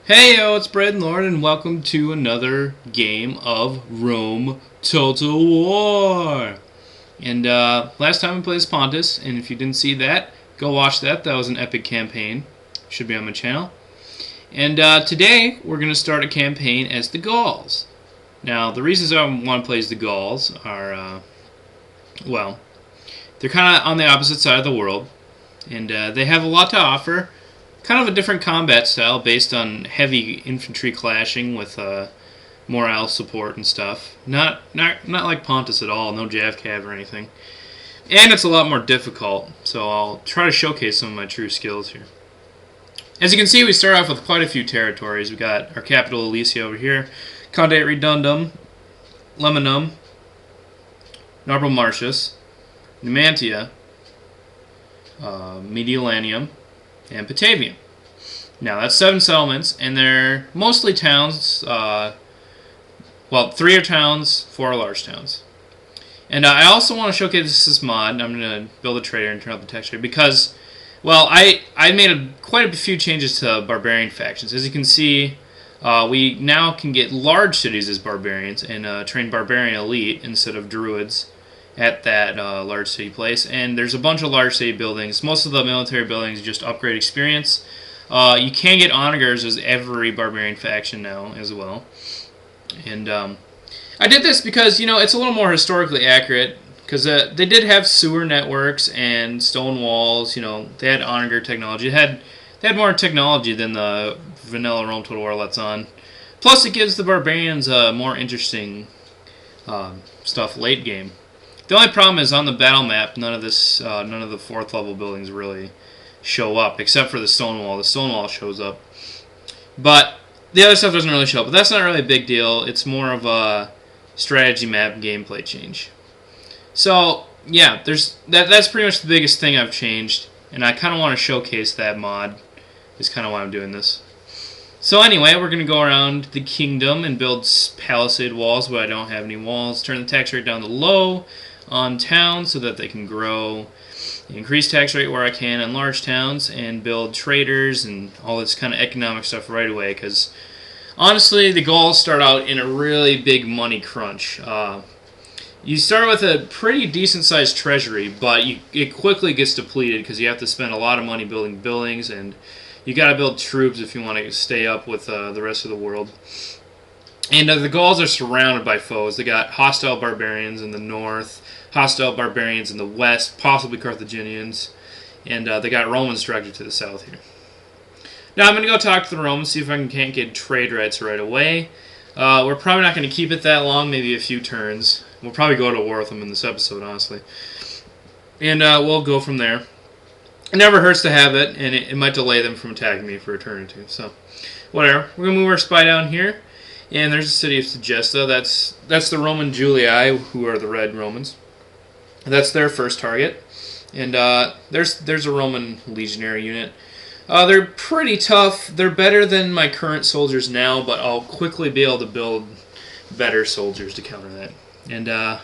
Hey yo, it's Bread and Lord, and welcome to another game of Rome Total War. And last time we played as Pontus, and if you didn't see that, go watch that. That was an epic campaign. Should be on my channel. And today we're going to start a campaign as the Gauls. Now, the reasons I want to play as the Gauls are, well, they're kind of on the opposite side of the world, and they have a lot to offer. Kind of a different combat style based on heavy infantry clashing with morale support and stuff. Not like Pontus at all, no Javcav or anything. And it's a lot more difficult, so I'll try to showcase some of my true skills here. As you can see, we start off with quite a few territories. We got our capital Alesia over here, Condate Redundum, Lemanum, Norbel Martius, Numantia, Mediolanium, and Patavium. Now that's 7 settlements, and they're mostly towns. Well, 3 are towns, 4 are large towns. And I also want to showcase this mod. I'm going to build a trader and turn out the texture because, well, I made quite a few changes to barbarian factions. As you can see, we now can get large cities as barbarians and train barbarian elite instead of druids at that large city place. And there's a bunch of large city buildings. Most of the military buildings just upgrade experience. You can get onagers as every barbarian faction now as well. And I did this because, it's a little more historically accurate, because they did have sewer networks and stone walls. They had onager technology. They had more technology than the vanilla Rome Total War lets on. Plus, it gives the barbarians more interesting stuff late game. The only problem is on the battle map, none of the 4th level buildings really show up, except for the stone wall. The stone wall shows up, but the other stuff doesn't really show up. But that's not really a big deal. It's more of a strategy map gameplay change. So yeah, that's pretty much the biggest thing I've changed, and I kind of want to showcase that mod. Is kind of why I'm doing this. So anyway, we're going to go around the kingdom and build palisade walls where I don't have any walls. Turn the tax rate down to low on towns so that they can grow. Increase tax rate where I can on large towns, and build traders and all this kind of economic stuff right away, because honestly the Gauls start out in a really big money crunch. You start with a pretty decent sized treasury, but it quickly gets depleted because you have to spend a lot of money building buildings, and you got to build troops if you want to stay up with the rest of the world. And the Gauls are surrounded by foes. They got hostile barbarians in the north, hostile barbarians in the west, possibly Carthaginians, and they got Romans directly to the south here. Now I'm going to go talk to the Romans, see if I can't get trade rights right away. We're probably not going to keep it that long, maybe a few turns. We'll probably go to war with them in this episode, honestly. And we'll go from there. It never hurts to have it, and it might delay them from attacking me for a turn or two. So, whatever. We're going to move our spy down here. And there's the city of Segesta. That's the Roman Julii, who are the red Romans. That's their first target. And there's a Roman legionary unit. They're pretty tough. They're better than my current soldiers now, but I'll quickly be able to build better soldiers to counter that. And I'm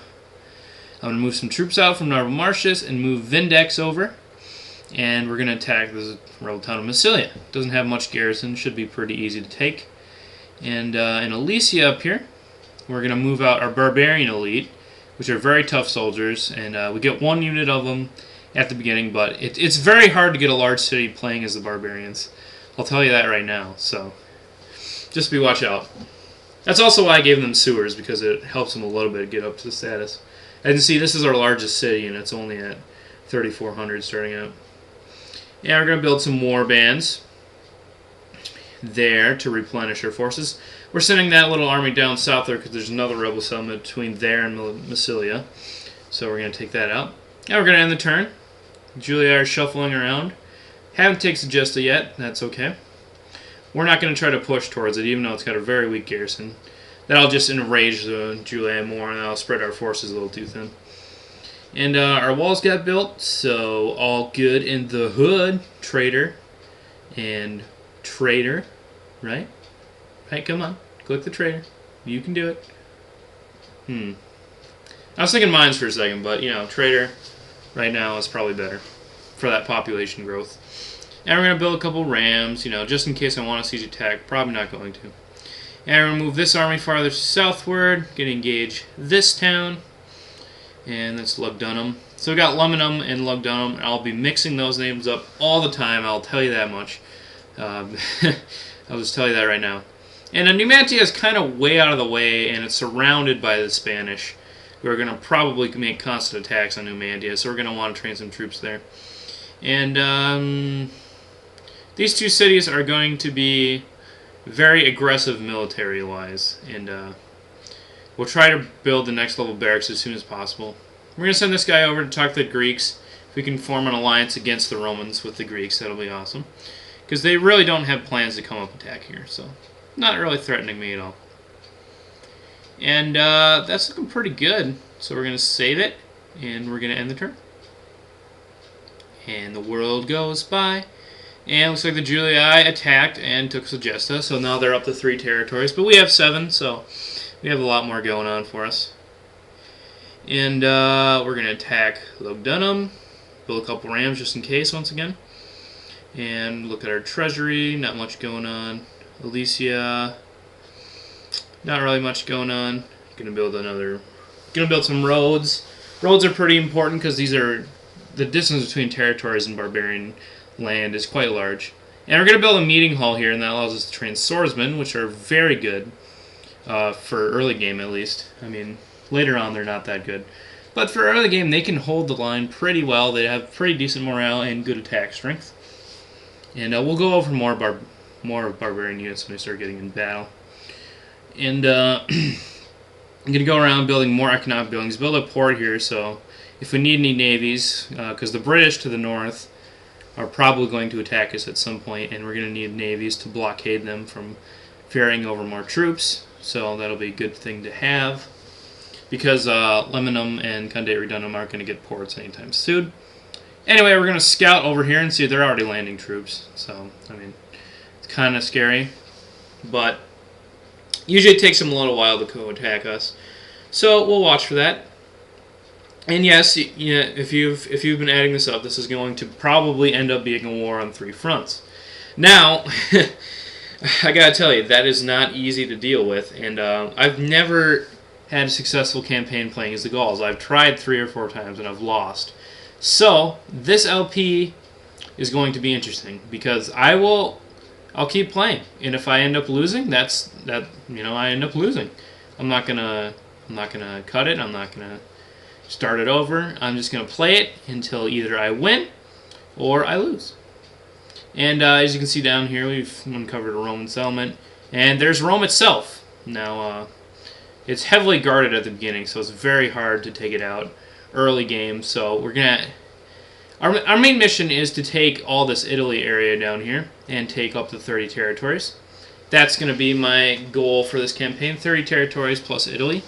going to move some troops out from Norbel Martius and move Vindex over. And we're going to attack the rebel town of Massilia. Doesn't have much garrison. Should be pretty easy to take. And in Alesia up here, we're going to move out our barbarian elite, which are very tough soldiers, and we get 1 unit of them at the beginning, but it's very hard to get a large city playing as the barbarians. I'll tell you that right now, so just watch out. That's also why I gave them sewers, because it helps them a little bit get up to the status. As you can see, this is our largest city, and it's only at 3,400 starting out. Yeah, we're going to build some war bands there to replenish our forces. We're sending that little army down south there because there's another rebel settlement between there and Massilia. So we're going to take that out. Now we're going to end the turn. Julii are shuffling around. Haven't taken Segesta yet. That's okay. We're not going to try to push towards it, even though it's got a very weak garrison. That'll just enrage the Julii more, and that'll spread our forces a little too thin. And our walls got built, so all good in the hood. Trader and trader, right? Right, come on. Click the trader. You can do it. I was thinking mines for a second, but, trader right now is probably better for that population growth. And we're going to build a couple rams, just in case I want to siege attack. Probably not going to. And we're going to move this army farther southward. Going to engage this town. And that's Lugdunum. So we got Luminum and Lugdunum. I'll be mixing those names up all the time, I'll tell you that much. I'll just tell you that right now. And Numantia is kind of way out of the way, and it's surrounded by the Spanish, who are going to probably make constant attacks on Numantia, so we're going to want to train some troops there. And these two cities are going to be very aggressive military-wise, and we'll try to build the next level barracks as soon as possible. We're going to send this guy over to talk to the Greeks. If we can form an alliance against the Romans with the Greeks, that'll be awesome. Because they really don't have plans to come up attack here, so not really threatening me at all. And that's looking pretty good. So we're going to save it, and we're going to end the turn. And the world goes by. And it looks like the Julii attacked and took Segesta, so now they're up to 3 territories. But we have 7, so we have a lot more going on for us. And we're going to attack Lugdunum, build a couple rams just in case once again. And look at our treasury, not much going on. Alesia, not really much going on. Gonna build some roads. Roads are pretty important because these are the distance between territories and barbarian land is quite large. And we're gonna build a meeting hall here, and that allows us to train swordsmen, which are very good for early game at least. I mean, later on they're not that good, but for early game they can hold the line pretty well. They have pretty decent morale and good attack strength. And we'll go over more barbarian units when we start getting in battle. And I'm going to go around building more economic buildings. Build a port here, so if we need any navies, because the British to the north are probably going to attack us at some point, and we're going to need navies to blockade them from ferrying over more troops. So that'll be a good thing to have, because Leminum and Conde Redundum aren't going to get ports anytime soon. Anyway, we're going to scout over here and see they're already landing troops. So, I mean, it's kind of scary. But usually it takes them a little while to go attack us. So, we'll watch for that. And yes, if you've been adding this up, this is going to probably end up being a war on 3 fronts. Now, I got to tell you, that is not easy to deal with. And I've never had a successful campaign playing as the Gauls. I've tried 3 or 4 times and I've lost. So, this LP is going to be interesting because I'll keep playing, and if I end up losing, I end up losing. I'm not gonna cut it. I'm not gonna start it over. I'm just gonna play it until either I win or I lose. And as you can see down here, we've uncovered a Roman settlement, and there's Rome itself. Now, it's heavily guarded at the beginning, so it's very hard to take it out early game. So we're gonna our main mission is to take all this Italy area down here and take up to 30 territories. That's going to be my goal for this campaign: 30 territories plus Italy.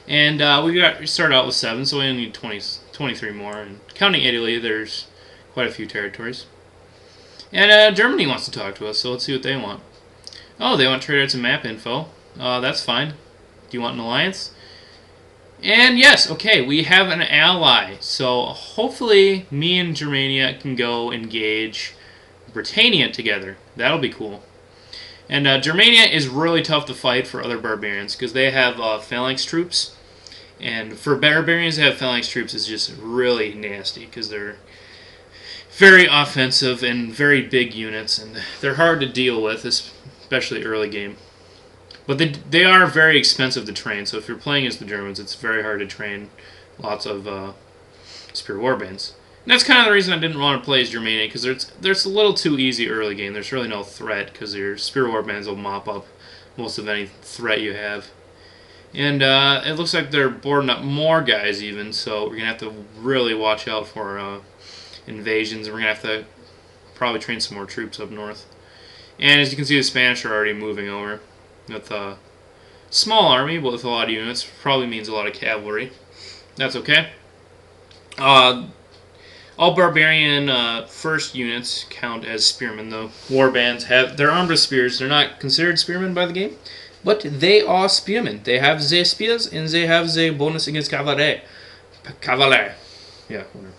And we start out with 7, so we only need 23 more. And counting Italy, there's quite a few territories. And Germany wants to talk to us, so let's see what they want. Oh, they want trade rates and map info. That's fine. Do you want an alliance? And yes, okay, we have an ally. So hopefully me and Germania can go engage Britannia together. That'll be cool. And Germania is really tough to fight for other barbarians because they have phalanx troops. And for barbarians to have phalanx troops is just really nasty because they're very offensive and very big units, and they're hard to deal with, especially early game. But they are very expensive to train, so if you're playing as the Germans, it's very hard to train lots of spear warbands. And that's kind of the reason I didn't want to play as Germania, because there's a little too easy early game. There's really no threat, because your spear warbands will mop up most of any threat you have. And it looks like they're boarding up more guys even, so we're going to have to really watch out for invasions, and we're going to have to probably train some more troops up north. And as you can see, the Spanish are already moving over with a small army, but with a lot of units. Probably means a lot of cavalry. That's okay. All barbarian first units count as spearmen, though. Warbands they're armed with spears. They're not considered spearmen by the game, but they are spearmen. They have the spears, and they have the bonus against cavalry. Cavalier. Yeah, whatever.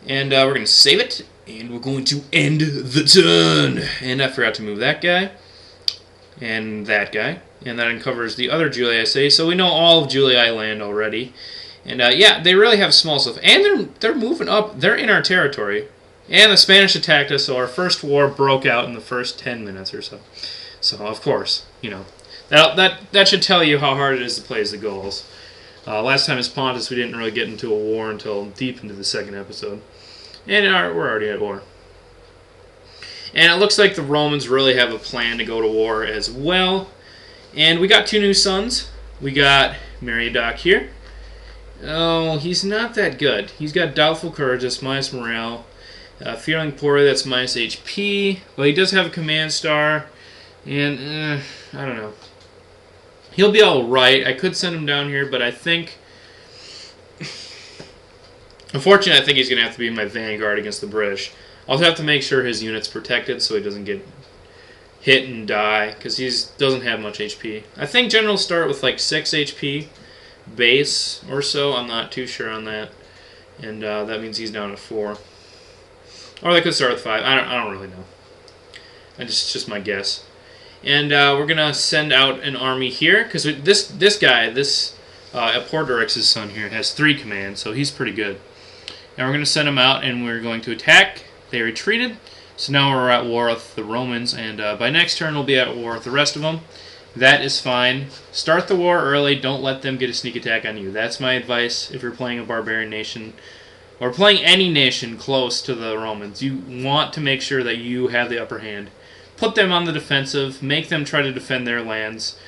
And we're going to save it, And we're going to end the turn. And I forgot to move that guy. And that guy. And that uncovers the other Julii SA. So we know all of Julii land already. And yeah, they really have small stuff. And they're moving up. They're in our territory. And the Spanish attacked us, so our first war broke out in the first 10 minutes or so. So, of course, you know, that should tell you how hard it is to play as the Gauls. Last time as Pontus, we didn't really get into a war until deep into the second episode. And we're already at war. And it looks like the Romans really have a plan to go to war as well. And we got 2 new sons. We got Meriadoc here. Oh, he's not that good. He's got Doubtful Courage, that's minus morale. Feeling Poorly, that's minus HP. But he does have a command star. And, I don't know. He'll be alright. I could send him down here, but I think... Unfortunately, I think he's going to have to be my vanguard against the British. I'll have to make sure his unit's protected so he doesn't get hit and die, because he doesn't have much HP. I think generals start with like 6 HP base or so. I'm not too sure on that. And that means he's down at 4. Or they could start with 5. I don't really know. It's just my guess. And we're going to send out an army here, because this guy, Aportorix's son here, has 3 commands, so he's pretty good. And we're going to send him out, and we're going to attack. They retreated, so now we're at war with the Romans, and by next turn we'll be at war with the rest of them. That is fine. Start the war early. Don't let them get a sneak attack on you. That's my advice if you're playing a barbarian nation, or playing any nation close to the Romans. You want to make sure that you have the upper hand. Put them on the defensive. Make them try to defend their lands.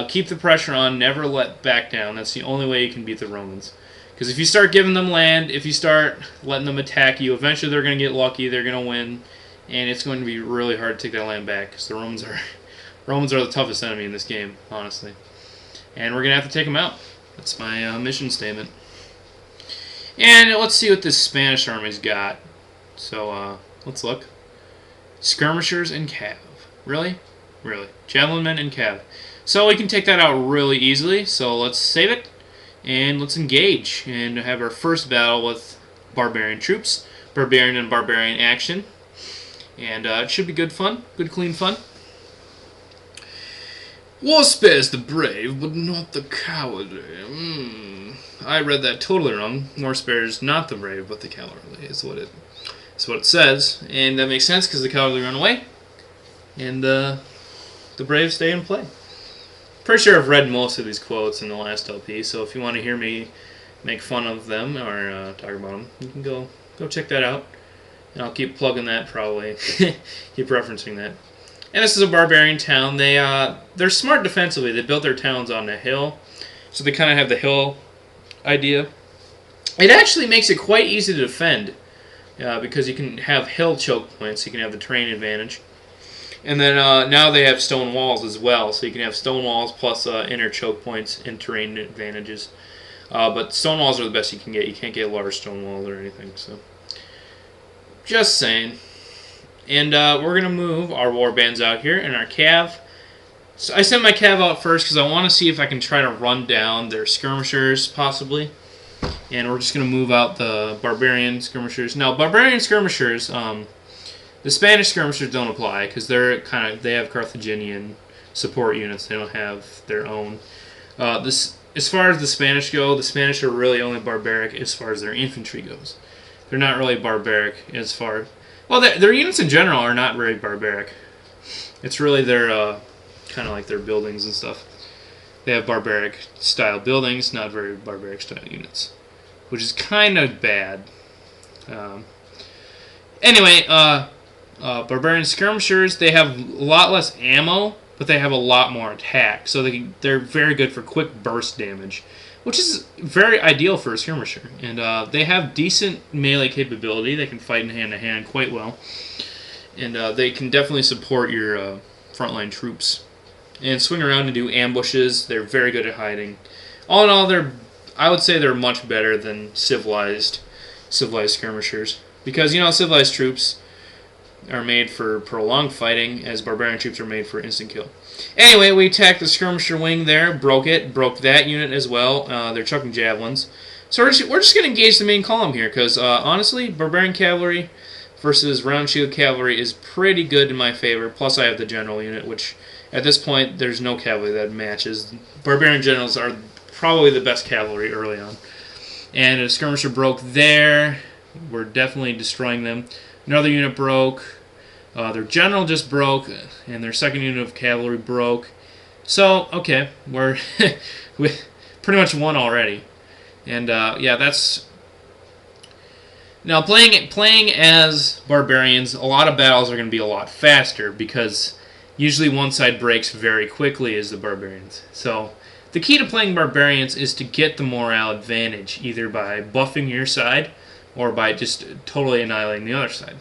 Keep the pressure on. Never let back down. That's the only way you can beat the Romans. Because if you start giving them land, if you start letting them attack you, eventually they're going to get lucky. They're going to win. And it's going to be really hard to take that land back. Because the Romans are the toughest enemy in this game, honestly. And we're going to have to take them out. That's my mission statement. And let's see what this Spanish army's got. So, let's look. Skirmishers and cav. Really? Really. Javelin men and cav. So we can take that out really easily. So let's save it. And let's engage. And have our first battle with barbarian troops. Barbarian and barbarian action. And it should be good fun. Good clean fun. War spares the brave, but not the cowardly. I read that totally wrong. War spares not the brave, but the cowardly is what it says. And that makes sense because the cowardly run away. And the brave stay and play. Pretty sure I've read most of these quotes in the last LP, so if you want to hear me make fun of them or talk about them, you can go check that out. And I'll keep plugging that probably. Keep referencing that. And this is a barbarian town. They're smart defensively. They built their towns on a hill, so they kind of have the hill idea. It actually makes it quite easy to defend because you can have hill choke points. You can have the terrain advantage. And then now they have stone walls as well, so you can have stone walls plus inner choke points and terrain advantages. But stone walls are the best you can get. You can't get large stone walls or anything. So, just saying. And we're going to move our warbands out here and our cav. So I sent my cav out first because I want to see if I can try to run down their skirmishers, possibly. And we're just going to move out the barbarian skirmishers. Now, barbarian skirmishers, the Spanish skirmishers don't apply because they have Carthaginian support units. They don't have their own. As far as the Spanish go, the Spanish are really only barbaric as far as their infantry goes. They're not really barbaric as far. Well, their units in general are not very barbaric. It's really their kind of like their buildings and stuff. They have barbaric style buildings, not very barbaric style units, which is kind of bad. Anyway, barbarian skirmishers, they have a lot less ammo, but they have a lot more attack, so they're very good for quick burst damage, which is very ideal for a skirmisher. And they have decent melee capability. They can fight in hand-to-hand quite well. And they can definitely support your frontline troops. And swing around and do ambushes. They're very good at hiding. All in all, I would say they're much better than civilized skirmishers. Because, civilized troops are made for prolonged fighting, as barbarian troops are made for instant kill. Anyway, we attacked the skirmisher wing there, broke that unit as well. They're chucking javelins. So we're just going to engage the main column here, because honestly, barbarian cavalry, versus round shield cavalry is pretty good in my favor. Plus I have the general unit, which at this point there's no cavalry that matches. Barbarian generals are probably the best cavalry early on. And a skirmisher broke there. We're definitely destroying them. Another unit broke. Their general just broke, and their second unit of cavalry broke. So, okay, we're we pretty much won already. And yeah, that's... Now, playing as barbarians, a lot of battles are going to be a lot faster because usually one side breaks very quickly as the barbarians. So the key to playing barbarians is to get the morale advantage, either by buffing your side or by just totally annihilating the other side.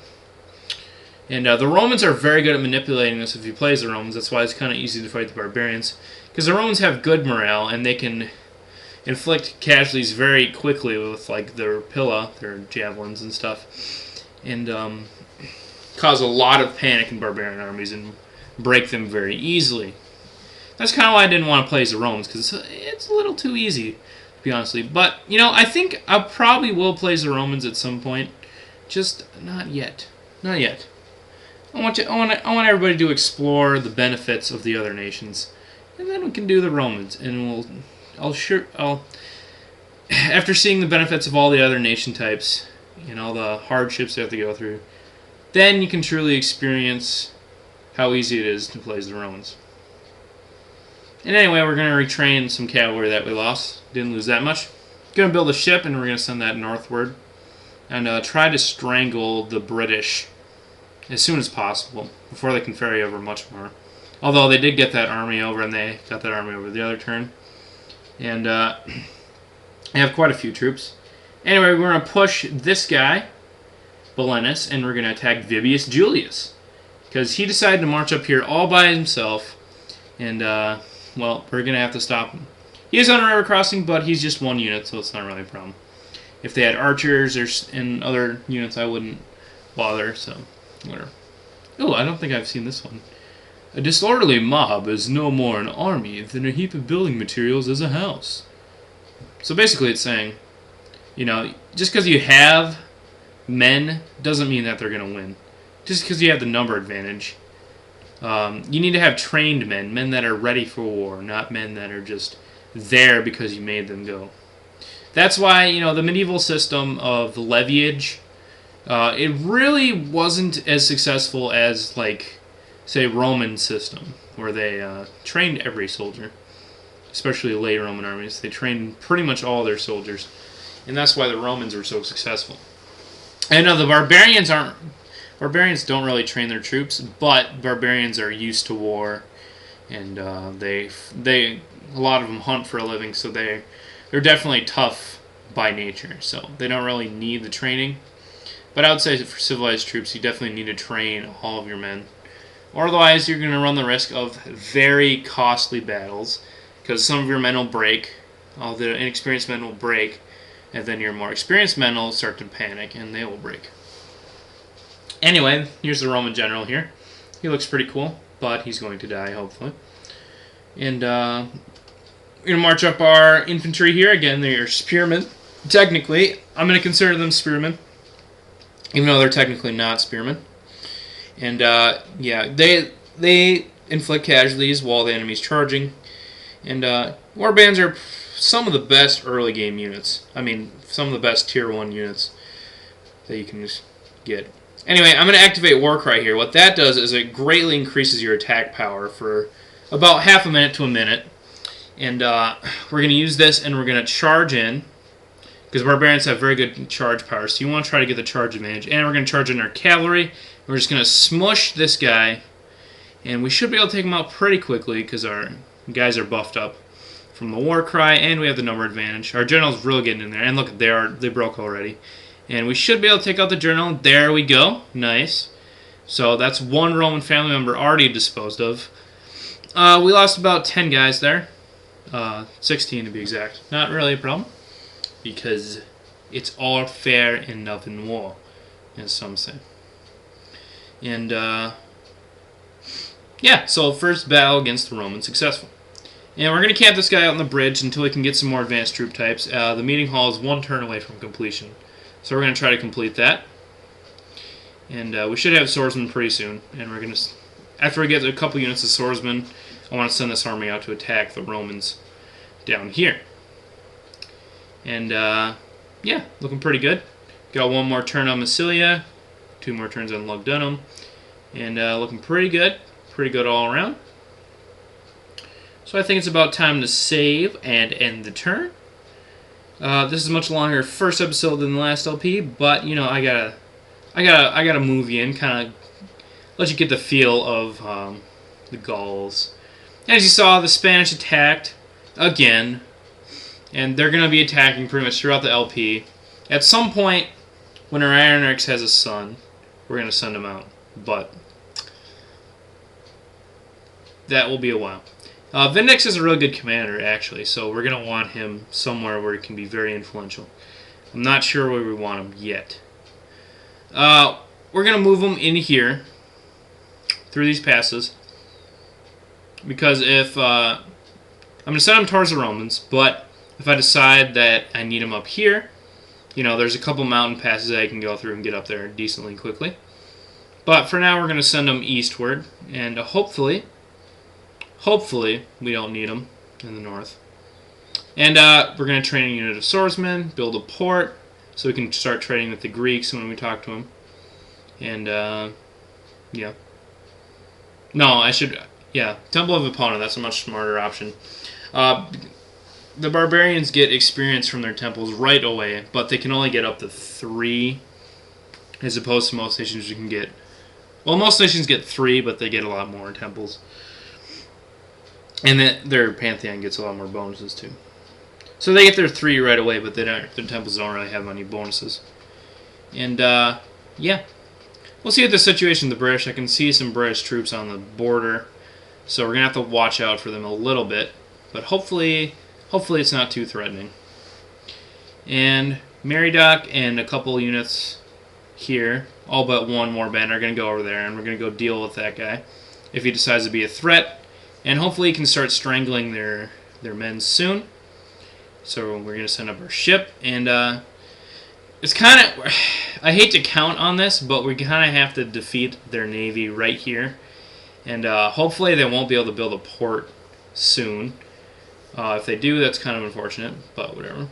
And the Romans are very good at manipulating this if you play as the Romans. That's why it's kind of easy to fight the barbarians. Because the Romans have good morale, and they can inflict casualties very quickly with like their pilla, their javelins and stuff. And cause a lot of panic in barbarian armies and break them very easily. That's kind of why I didn't want to play as the Romans, because it's a little too easy, to be honest with you. But, you know, I think I probably will play as the Romans at some point. Just not yet. Not yet. I want everybody to explore the benefits of the other nations, and then we can do the Romans. And after seeing the benefits of all the other nation types, and all the hardships they have to go through, then you can truly experience how easy it is to play as the Romans. And anyway, we're going to retrain some cavalry that we lost. Didn't lose that much. Going to build a ship, and we're going to send that northward and try to strangle the British as soon as possible, before they can ferry over much more. Although they did get that army over, and they got that army over the other turn. And they have quite a few troops. Anyway, we're going to push this guy, Belenus, and we're going to attack Vibius Julius. Because he decided to march up here all by himself, and, well, we're going to have to stop him. He is on a river crossing, but he's just one unit, so it's not really a problem. If they had archers and other units, I wouldn't bother, so... whatever. Oh, I don't think I've seen this one. A disorderly mob is no more an army than a heap of building materials is a house. So basically it's saying, you know, just because you have men doesn't mean that they're going to win. Just because you have the number advantage. You need to have trained men that are ready for war, not men that are just there because you made them go. That's why, you know, the medieval system of leviage, it really wasn't as successful as, like, say, Roman system, where they trained every soldier, especially late Roman armies. They trained pretty much all their soldiers, and that's why the Romans were so successful. And the barbarians don't really train their troops, but barbarians are used to war, and a lot of them hunt for a living, so they're definitely tough by nature. So they don't really need the training. But I would say for civilized troops, you definitely need to train all of your men. Or otherwise, you're going to run the risk of very costly battles, because some of your men will break, all the inexperienced men will break, and then your more experienced men will start to panic, and they will break. Anyway, here's the Roman general here. He looks pretty cool, but he's going to die, hopefully. And we're going to march up our infantry here. Again, they're spearmen. Technically, I'm going to consider them spearmen, even though they're technically not spearmen. And, yeah, they inflict casualties while the enemy's charging. And warbands are some of the best early game units. I mean, some of the best tier 1 units that you can just get. Anyway, I'm going to activate Warcry here. What that does is it greatly increases your attack power for about half a minute to a minute. And we're going to use this, and we're going to charge in, because barbarians have very good charge power, so you want to try to get the charge advantage. And we're going to charge in our cavalry. We're just going to smush this guy, and we should be able to take him out pretty quickly, because our guys are buffed up from the war cry, and we have the number advantage. Our general's really getting in there, and look, they broke already. And we should be able to take out the general. There we go. Nice. So that's one Roman family member already disposed of. We lost about 10 guys there. 16 to be exact. Not really a problem, because it's all fair enough in war, as some say. And, yeah, so first battle against the Romans, successful. And we're going to camp this guy out on the bridge until we can get some more advanced troop types. The meeting hall is one turn away from completion, so we're going to try to complete that. And we should have swordsmen pretty soon. And we're going to, after we get a couple units of swordsmen, I want to send this army out to attack the Romans down here. And yeah, looking pretty good. Got one more turn on Massilia, 2 more turns on Lugdunum, and looking pretty good. Pretty good all around. So I think it's about time to save and end the turn. This is a much longer first episode than the last LP, but you know I gotta move you in, kind of let you get the feel of the Gauls. As you saw, the Spanish attacked again, and they're gonna be attacking pretty much throughout the LP. At some point, when our Ironrix has a son, we're gonna send him out, but that will be a while. Vindex is a really good commander, actually, so we're going to want him somewhere where he can be very influential. I'm not sure where we want him yet. We're going to move him in here, through these passes, because if I'm going to send him towards the Romans, but if I decide that I need him up here, you know, there's a couple mountain passes that I can go through and get up there decently quickly. But for now, we're going to send him eastward, and hopefully we don't need them in the north. And we're going to train a unit of swordsmen, build a port, so we can start trading with the Greeks when we talk to them. And, yeah. No, yeah, Temple of Epona, that's a much smarter option. The barbarians get experience from their temples right away, but they can only get up to 3, as opposed to most nations you can get. Well, most nations get 3, but they get a lot more temples. And their Pantheon gets a lot more bonuses, too. So they get their 3 right away, but their temples don't really have any bonuses. And, yeah. We'll see what the situation with the British. I can see some British troops on the border. So we're going to have to watch out for them a little bit. But hopefully it's not too threatening. And Meridoc and a couple units here, all but one more band, are going to go over there. And we're going to go deal with that guy if he decides to be a threat. And hopefully he can start strangling their men soon. So we're going to send up our ship. And it's kind of... I hate to count on this, but we kind of have to defeat their navy right here. And hopefully they won't be able to build a port soon. If they do, that's kind of unfortunate, but whatever.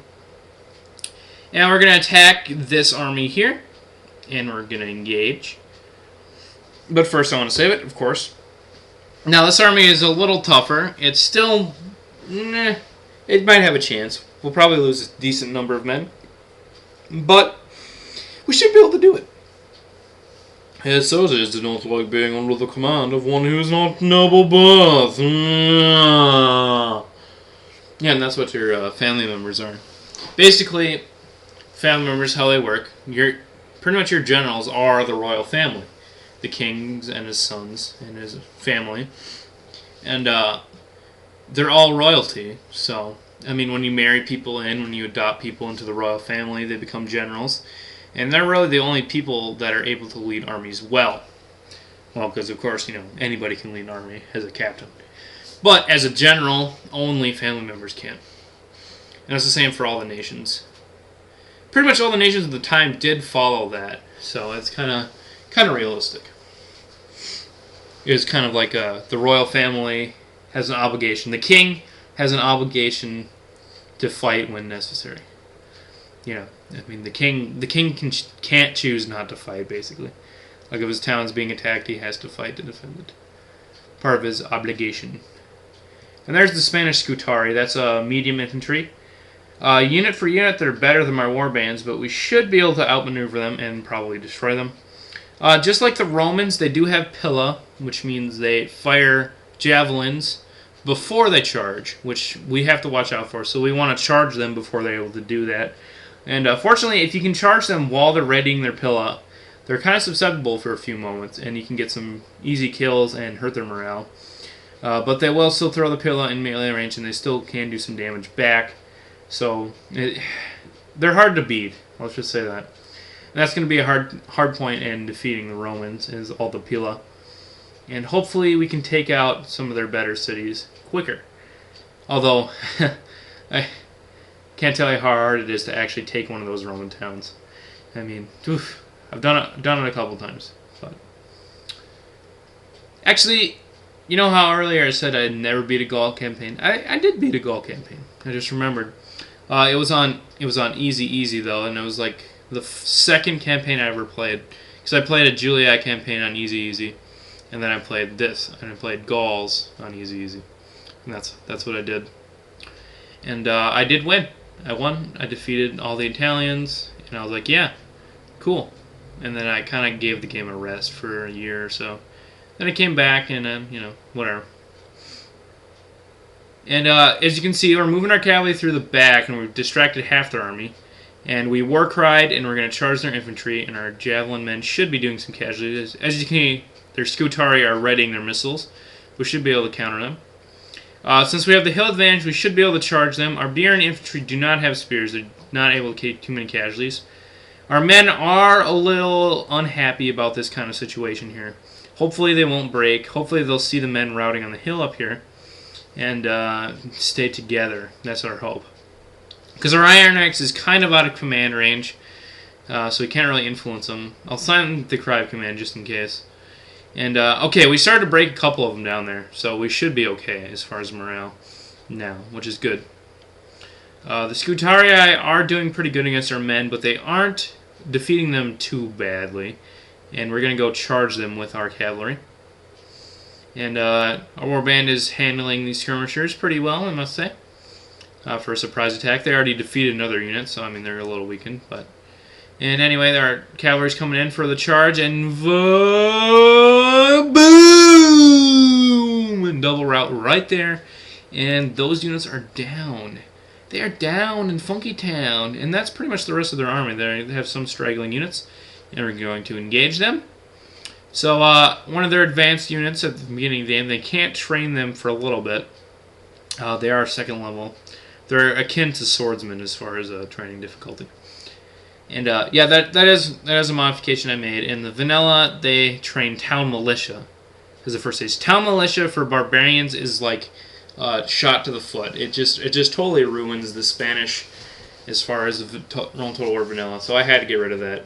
And we're going to attack this army here. And we're going to engage. But first I want to save it, of course. Now, this army is a little tougher. It's still... it might have a chance. We'll probably lose a decent number of men. But we should be able to do it. His soldiers do not like being under the command of one who is not noble birth. Yeah, and that's what your family members are. Basically, family members, how they work. Pretty much your generals are the royal family. The kings and his sons and his family. And they're all royalty. So, I mean, when you marry people in, when you adopt people into the royal family, they become generals. And they're really the only people that are able to lead armies well. Well, because, of course, you know, anybody can lead an army as a captain. But as a general, only family members can. And it's the same for all the nations. Pretty much all the nations of the time did follow that. So it's kind of realistic. It's kind of like the royal family has an obligation. The king has an obligation to fight when necessary. You know, I mean, the king can't choose not to fight, basically. Like if his town's being attacked, he has to fight to defend it. Part of his obligation. And there's the Spanish Scutari. That's a medium infantry. Unit for unit, they're better than my warbands, but we should be able to outmaneuver them and probably destroy them. Just like the Romans, they do have pilla, which means they fire javelins before they charge, which we have to watch out for. So we want to charge them before they're able to do that. And fortunately, if you can charge them while they're readying their pilla, they're kind of susceptible for a few moments, and you can get some easy kills and hurt their morale. But they will still throw the pilla in melee range, and they still can do some damage back. So they're hard to beat. Let's just say that. And that's going to be a hard point in defeating the Romans, is all the pilla. And hopefully we can take out some of their better cities quicker. Although, I can't tell you how hard it is to actually take one of those Roman towns. I mean, oof, I've done it a couple times. But actually, you know how earlier I said I'd never beat a Gaul campaign? I did beat a Gaul campaign. I just remembered. It was on easy though, and it was like the second campaign I ever played. Because I played a Julii campaign on easy, and then I played this, and I played Gauls on easy, and that's what I did. And I did win. I won. I defeated all the Italians, and I was like, yeah, cool. And then I kind of gave the game a rest for a year or so. Then I came back, and whatever. And as you can see, we're moving our cavalry through the back, and we've distracted half their army. And we war cried, and we're going to charge their infantry, and our javelin men should be doing some casualties. As you can see, their Scutari are readying their missiles. We should be able to counter them. Since we have the hill advantage, we should be able to charge them. Our Beran infantry do not have spears. They're not able to take too many casualties. Our men are a little unhappy about this kind of situation here. Hopefully they won't break. Hopefully they'll see the men routing on the hill up here and stay together. That's our hope. Because our Iron Axe is kind of out of command range, so we can't really influence them. I'll sign the cry of command just in case. And, okay, we started to break a couple of them down there, so we should be okay as far as morale now, which is good. The Scutarii are doing pretty good against our men, but they aren't defeating them too badly. And we're going to go charge them with our cavalry. And our warband is handling these skirmishers pretty well, I must say. For a surprise attack. They already defeated another unit, so I mean they're a little weakened. And anyway, our cavalry's coming in for the charge, and boom! And double rout right there. And those units are down. They are down in Funky Town, and that's pretty much the rest of their army. They have some straggling units, and we're going to engage them. So one of their advanced units at the beginning of the game, they can't train them for a little bit. They are second level. They're akin to swordsmen as far as training difficulty. And yeah, that is a modification I made. In the vanilla, they train town militia as the first stage. Town militia for barbarians is like shot to the foot. It just totally ruins the Spanish as far as the Rome Total War vanilla. So I had to get rid of that.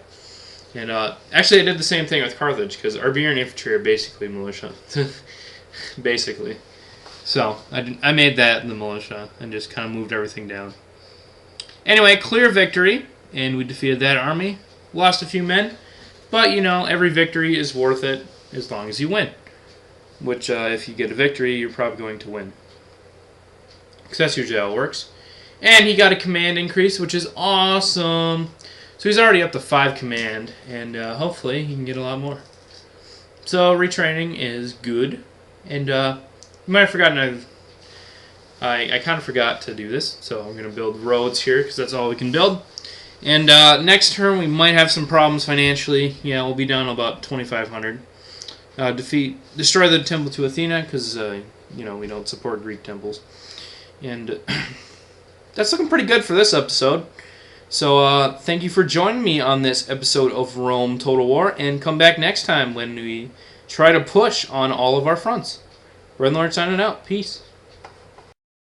And actually, I did the same thing with Carthage because Iberian infantry are basically militia, basically. So I made that in the militia and just kind of moved everything down. Anyway, clear victory, and we defeated that army. Lost a few men, but you know, every victory is worth it as long as you win. Which, if you get a victory, you're probably going to win. Because that's usually how it works. And he got a command increase, which is awesome. So he's already up to 5 command, and hopefully he can get a lot more. So retraining is good, and you might have forgotten I kind of forgot to do this, so I'm going to build roads here because that's all we can build. And next turn we might have some problems financially. Yeah, we'll be down about 2,500. Destroy the temple to Athena because you know, we don't support Greek temples. And that's looking pretty good for this episode. So thank you for joining me on this episode of Rome Total War, and come back next time when we try to push on all of our fronts. Red Lord signing out. Peace.